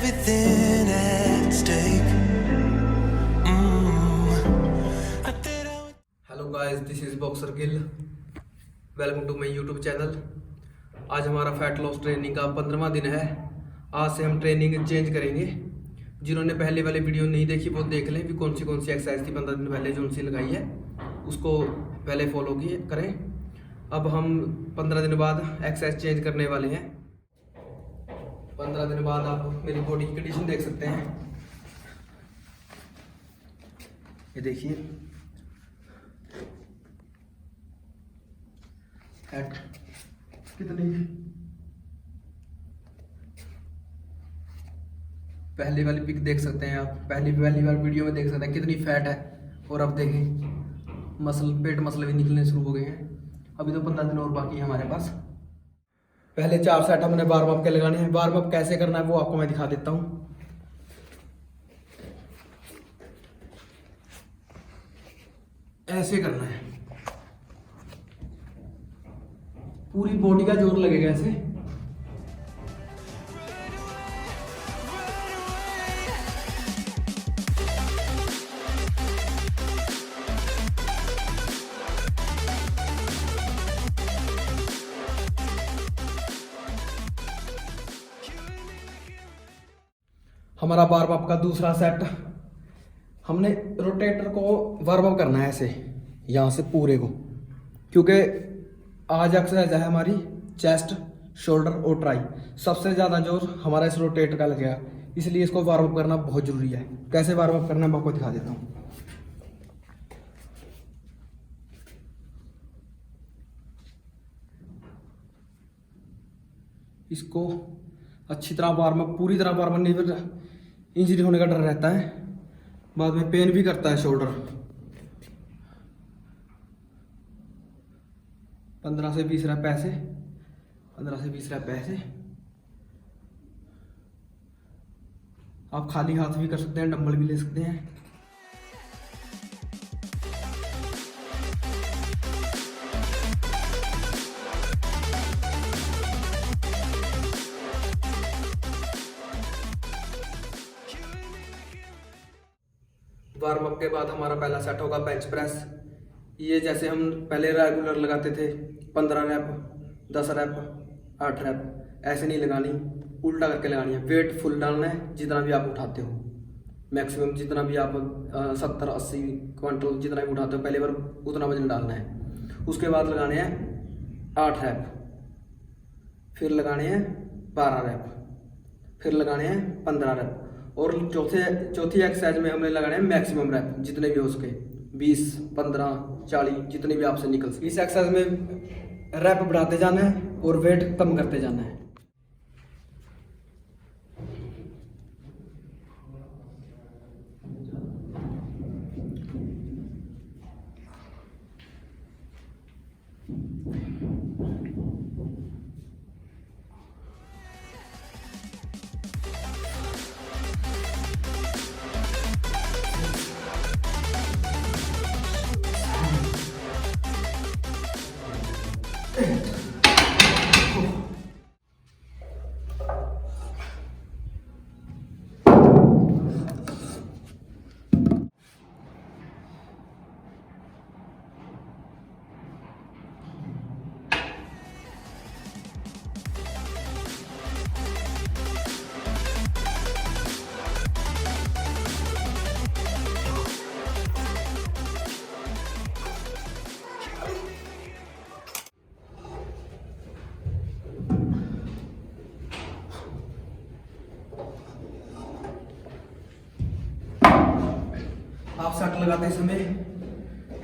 everything at stake. Hello guys, this is boxer Gill. Welcome to my YouTube channel. आज हमारा fat loss training का 15वां दिन है। आज से हम ट्रेनिंग चेंज करेंगे। जिन्होंने पहले वाली वीडियो नहीं देखी वो देख लें भी कौन सी एक्सरसाइज थी 15 दिन पहले जो उनसे लगाई है, उसको पहले फॉलो करें। अब हम 15 दिन बाद एक्सरसाइज चेंज करने वाले हैं। 15 दिन बाद आप मेरी बॉडी की कंडीशन देख सकते हैं। ये देखिए, फैट कितनी, पहली वाली पिक देख सकते हैं आप, पहली वाली वीडियो में देख सकते हैं कितनी फैट है। और अब देखें पेट मसल भी निकलने शुरू हो गए हैं। अभी तो 15 दिन और बाकी है हमारे पास। पहले 4 सेट हमने वार्म अप के लगाने हैं। वार्म अप कैसे करना है वो आपको मैं दिखा देता हूँ। ऐसे करना है, पूरी बॉडी का जोर लगेगा ऐसे। हमारा वार्म अप का दूसरा सेट, हमने रोटेटर को वार्म अप करना है ऐसे, यहाँ से पूरे को, क्योंकि आज एक्सरसाइज है हमारी चेस्ट, शोल्डर और ट्राई। सबसे ज़्यादा जोर हमारा इस रोटेटर का लगेगा, इसलिए इसको वार्म अप करना बहुत ज़रूरी है। कैसे वार्म अप करना है मैं आपको दिखा देता हूँ। इसको अच्छी तरह वार्म अप, पूरी तरह वार्म अप नहीं, फिर इंजरी होने का डर रहता है, बाद में पेन भी करता है शोल्डर। 15 से 20 रैप ऐसे, 15 से 20 रैप ऐसे। आप खाली हाथ भी कर सकते हैं, डंबल भी ले सकते हैं। वार्म अप के बाद हमारा पहला सेट होगा बेंच प्रेस। ये जैसे हम पहले रेगुलर लगाते थे, 15 रैप, 10 रैप, 8 रैप, ऐसे नहीं लगानी, उल्टा करके लगानी है। वेट फुल डालना है, जितना भी आप उठाते हो, मैक्सिमम जितना भी आप 70-80 क्विंटल जितना भी उठाते हो पहले बार उतना वजन डालना है। उसके बाद लगाने हैं 8 रैप, फिर लगाने हैं 12 रैप, फिर लगाने हैं 15 रैप, और चौथी एक्सरसाइज में हमें लगाने हैं मैक्सिमम रैप, जितने भी हो सके, 20, 15, 40, जितने भी आपसे निकल सके। इस एक्सरसाइज में रैप बढ़ाते जाना है और वेट कम करते जाना है। आप सेट लगाते समय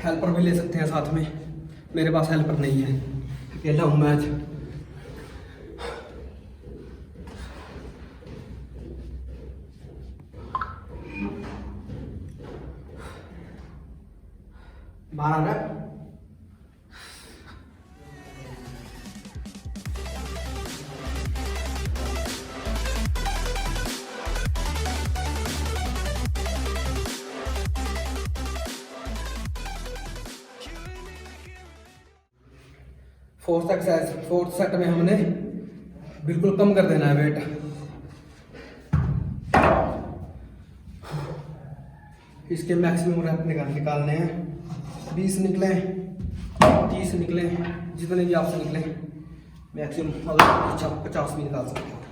हेल्पर भी ले सकते हैं साथ में। मेरे पास हेल्पर नहीं है, अकेला हूँ मैं आज। बारह रैप, फोर्थ सेट में हमने बिल्कुल कम कर देना है वेट। इसके मैक्सिमम रैप निकालने हैं। 20 निकले, 30 निकले, जितने भी आपसे निकले मैक्सिमम, अगर अच्छा 50 भी निकाल सकते हो।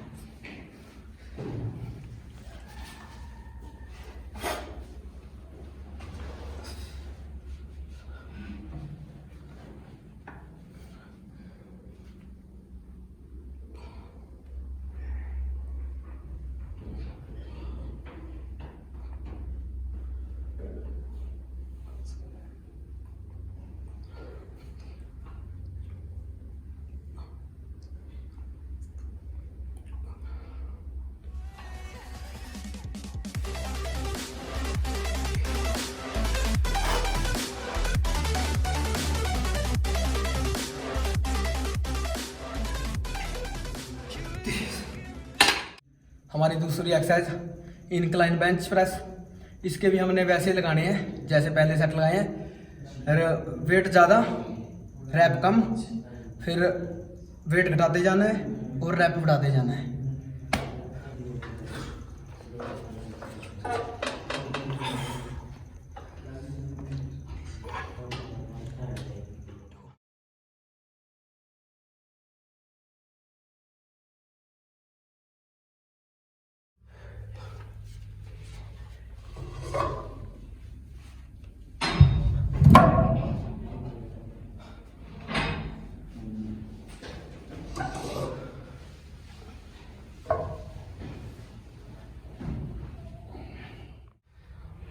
हमारी दूसरी एक्सरसाइज इनक्लाइन बेंच प्रेस। इसके भी हमने वैसे लगाने हैं जैसे पहले सेट लगाए हैं। वेट ज़्यादा, रैप कम, फिर वेट घटाते जाना है और रैप बढ़ाते जाना है।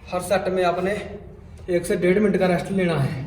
हर सेट में आपने 1 से 1.5 मिनट का रेस्ट लेना है।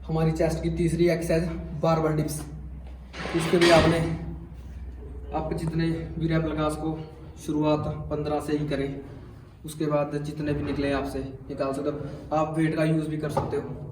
हमारी चेस्ट की तीसरी एक्सरसाइज बारबेल डिप्स। इसके भी आपने आप जितने भी रैप लगा उसको शुरुआत 15 से ही करें, उसके बाद जितने भी निकले आपसे निकाल सकते हो। आप वेट का यूज़ भी कर सकते हो।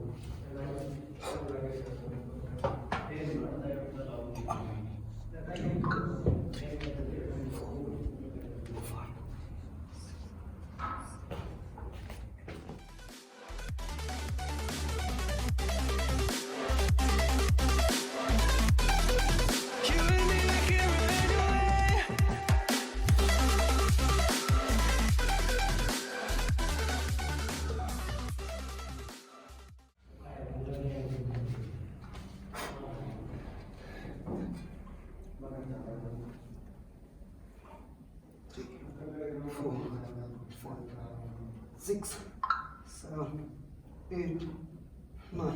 Six, 7, 8, 9,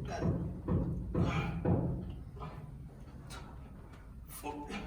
10, 14.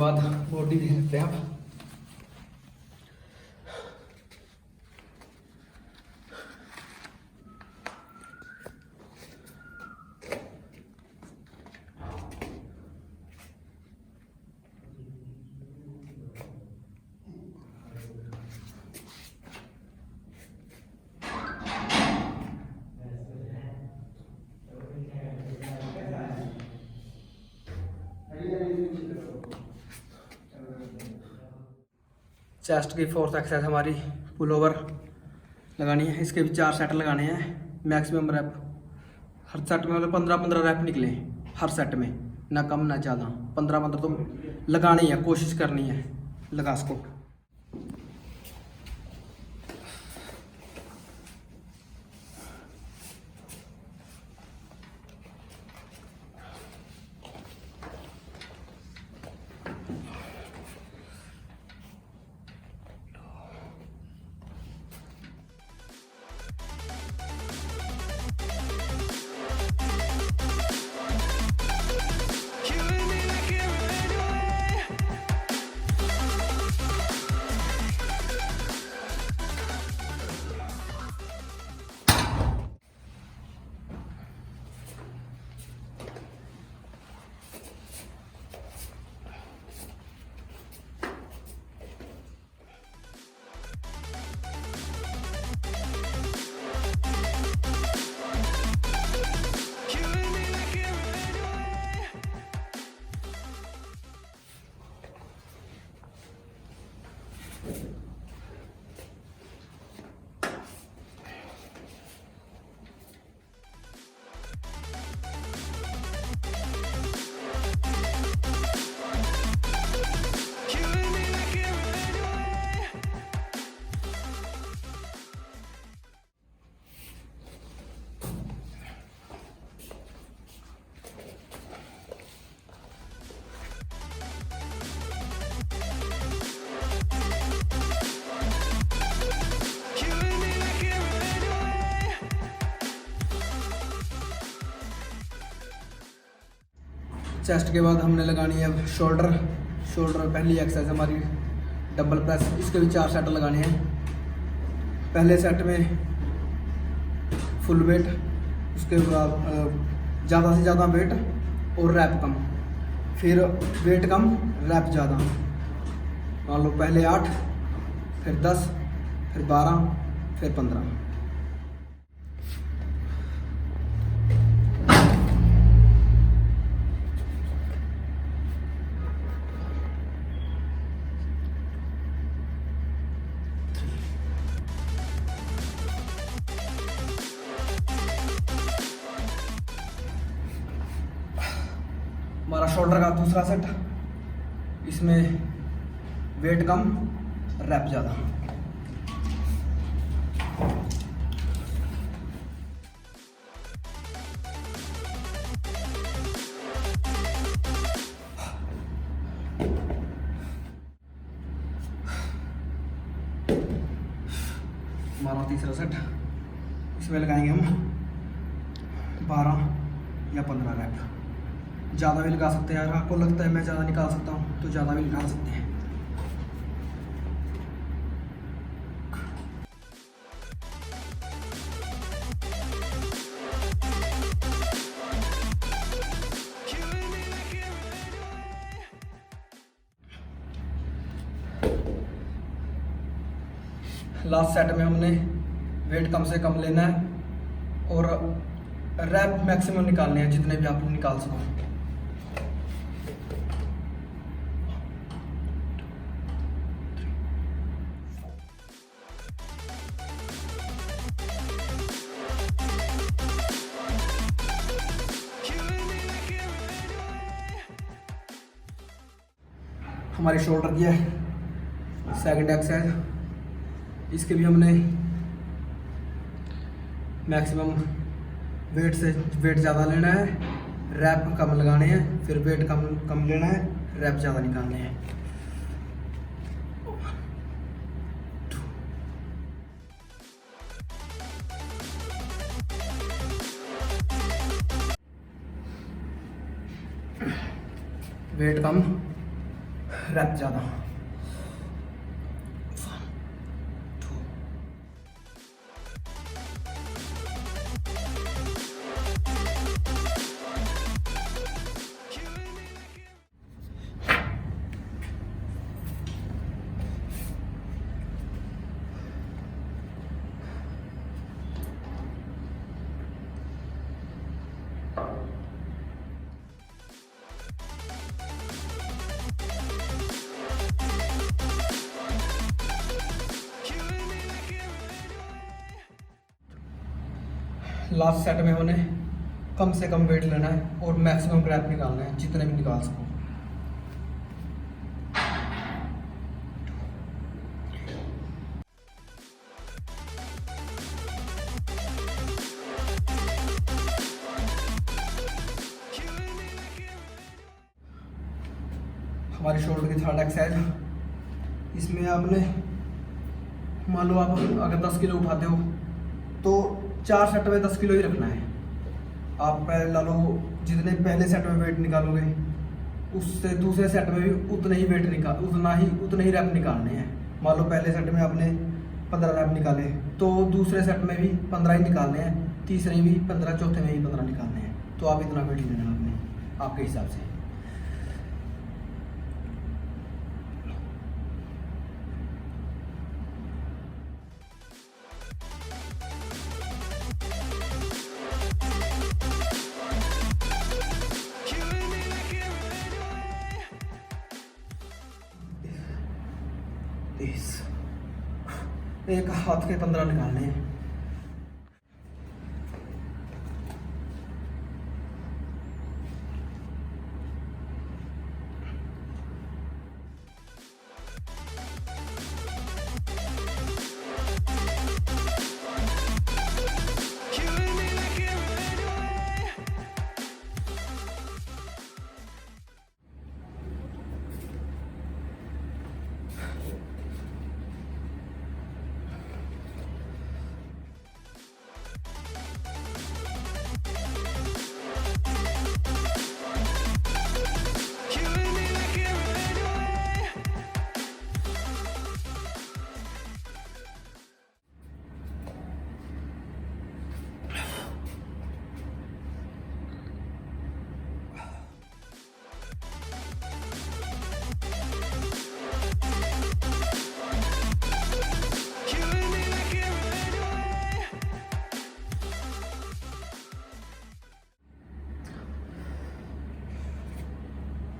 बाद बॉडी देख सकते हैं आप। चेस्ट की फोर्थ एक्सरसाइज हमारी पुल ओवर लगानी है। इसके भी 4 सेट लगाने हैं। मैक्सिमम रैप हर सेट में मतलब 15-15 रैप निकले हर सेट में, ना कम ना ज़्यादा। 15-15 तो लगानी है, कोशिश करनी है लगा सको। चेस्ट के बाद हमने लगानी है अब शोल्डर। पहली एक्सरसाइज हमारी डबल प्रेस। इसके भी 4 सेट लगाने हैं। पहले सेट में फुल वेट, उसके बाद ज़्यादा से ज़्यादा वेट और रैप कम, फिर वेट कम रैप ज़्यादा। मान लो पहले 8, फिर 10, फिर 12, फिर 15। हमारा शोल्डर का दूसरा सेट, इसमें वेट कम रैप ज़्यादा। हमारा तीसरा सेट, इसमें लगाएंगे हम 12 या 15 रैप। ज़्यादा भी लगा सकते हैं। अगर आपको लगता है मैं ज़्यादा निकाल सकता हूँ तो ज़्यादा भी निकाल सकते हैं। लास्ट सेट में हमने वेट कम से कम लेना है और रैप मैक्सिमम निकालने हैं, जितने भी आप निकाल सको। हमारी शोल्डर की है सेकंड एक्सरसाइज। इसके भी हमने मैक्सिमम वेट से वेट ज़्यादा लेना है, रैप कम लगाने हैं, फिर वेट कम लेना है, रैप ज़्यादा निकालने हैं। वेट कम रैप ज़्यादा। लास्ट सेट में हमने कम से कम वेट लेना है और मैक्सिमम रैप निकालना है, जितने भी निकाल सको। हमारी शोल्डर की थर्ड एक्सरसाइज, इसमें आपने मान लो आप अगर 10 किलो उठाते हो तो 4 सेट में 10 किलो ही रखना है। आप पहले ला लो, जितने पहले सेट में वेट निकालोगे उससे दूसरे सेट में भी उतने ही वेट उतने ही रैप निकालने हैं। मान लो पहले सेट में आपने 15 रैप निकाले तो दूसरे सेट में भी 15 ही निकालने हैं, तीसरे भी 15, चौथे में ही 15 निकालने हैं। तो आप इतना वेट लेना है आपने आपके हिसाब से। एक हाथ के 15 निकालने हैं।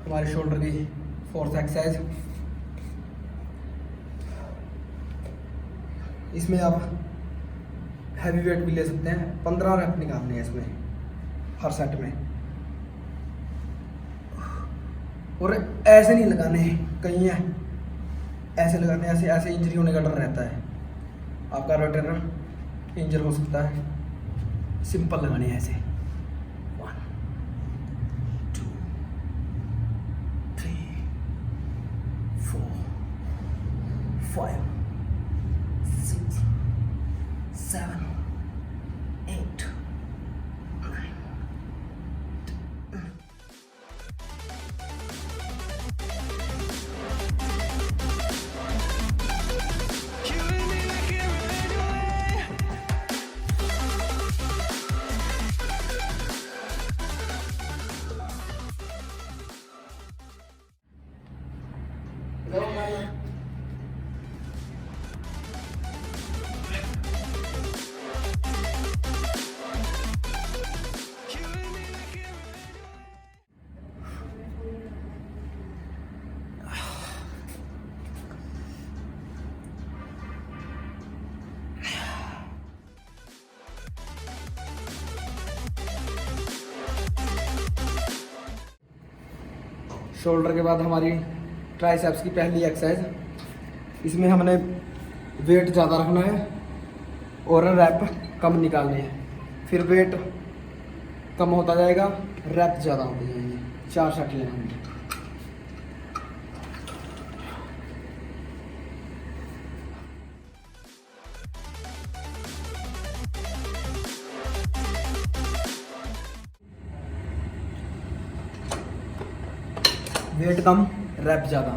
हमारे शोल्डर की फोर्थ एक्सरसाइज, इसमें आप हैवी वेट भी ले सकते हैं। 15 रैप निकालने हैं इसमें हर सेट में, और ऐसे नहीं लगाने हैं, कहीं है ऐसे लगाने, ऐसे ऐसे इंजरी होने का डर रहता है, आपका रोटेटर इंजर हो सकता है। सिंपल लगाने हैं ऐसे। 1 2 3 4 5 6 7 8 9 शोल्डर के बाद हमारी ट्राइसेप्स की पहली एक्सरसाइज, इसमें हमने वेट ज़्यादा रखना है और रैप कम निकालने हैं। फिर वेट कम होता जाएगा, रैप ज़्यादा होते जाएंगे। 4 सेट लेना है। वेट कम, रैप ज़्यादा।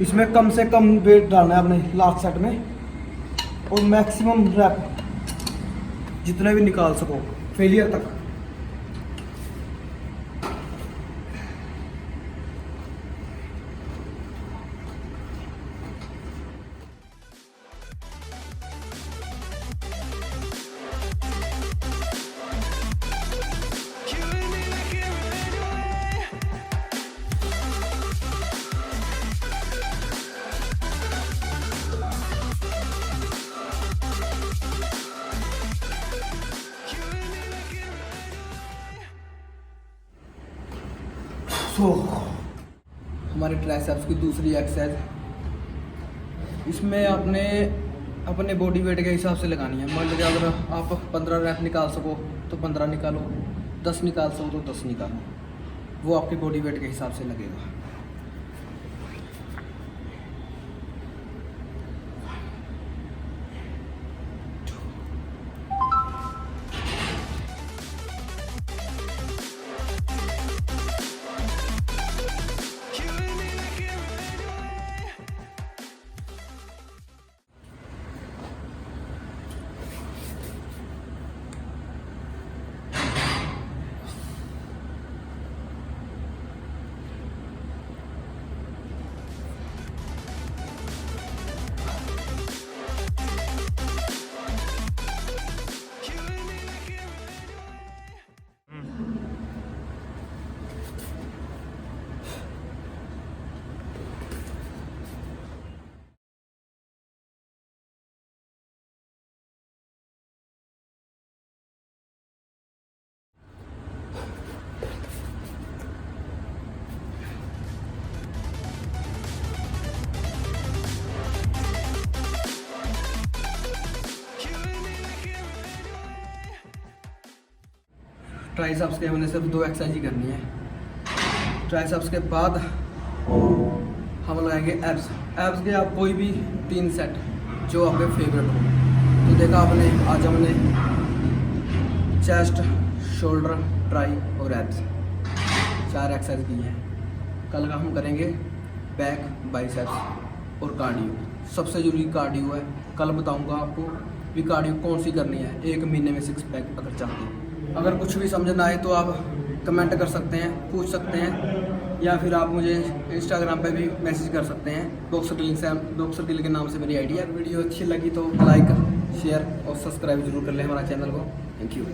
इसमें कम से कम वेट डालना है अपने लास्ट सेट में और मैक्सिमम रैप जितने भी निकाल सको फेलियर तक। हमारे ट्राइसेप्स की दूसरी एक्सरसाइज, इसमें आपने अपने बॉडी वेट के हिसाब से लगानी है। मान लीजिए अगर आप 15 रैप निकाल सको तो 15 निकालो, 10 निकाल सको तो 10 निकालो, वो आपके बॉडी वेट के हिसाब से लगेगा। ट्राइसेप्स के हमने सिर्फ 2 एक्सरसाइज ही करनी है। ट्राइसेप्स के बाद हम लगाएंगे एब्स। एब्स के आप कोई भी 3 सेट जो आपके फेवरेट हो। तो देखा आपने, आज हमने चेस्ट, शोल्डर, ट्राई और एब्स 4 एक्सरसाइज की हैं। कल का हम करेंगे बैक, बाइसेप्स और कार्डियो। सबसे ज़रूरी कार्डियो है। कल बताऊंगा आपको भी कार्डियो कौन सी करनी है 1 महीने में 6 पैक अगर चाहते हैं। अगर कुछ भी समझ ना आए तो आप कमेंट कर सकते हैं, पूछ सकते हैं, या फिर आप मुझे इंस्टाग्राम पे भी मैसेज कर सकते हैं। बॉक्सर दिल के नाम से मेरी आईडी है। वीडियो अच्छी लगी तो लाइक, शेयर और सब्सक्राइब जरूर कर लें हमारा चैनल को। Thank you.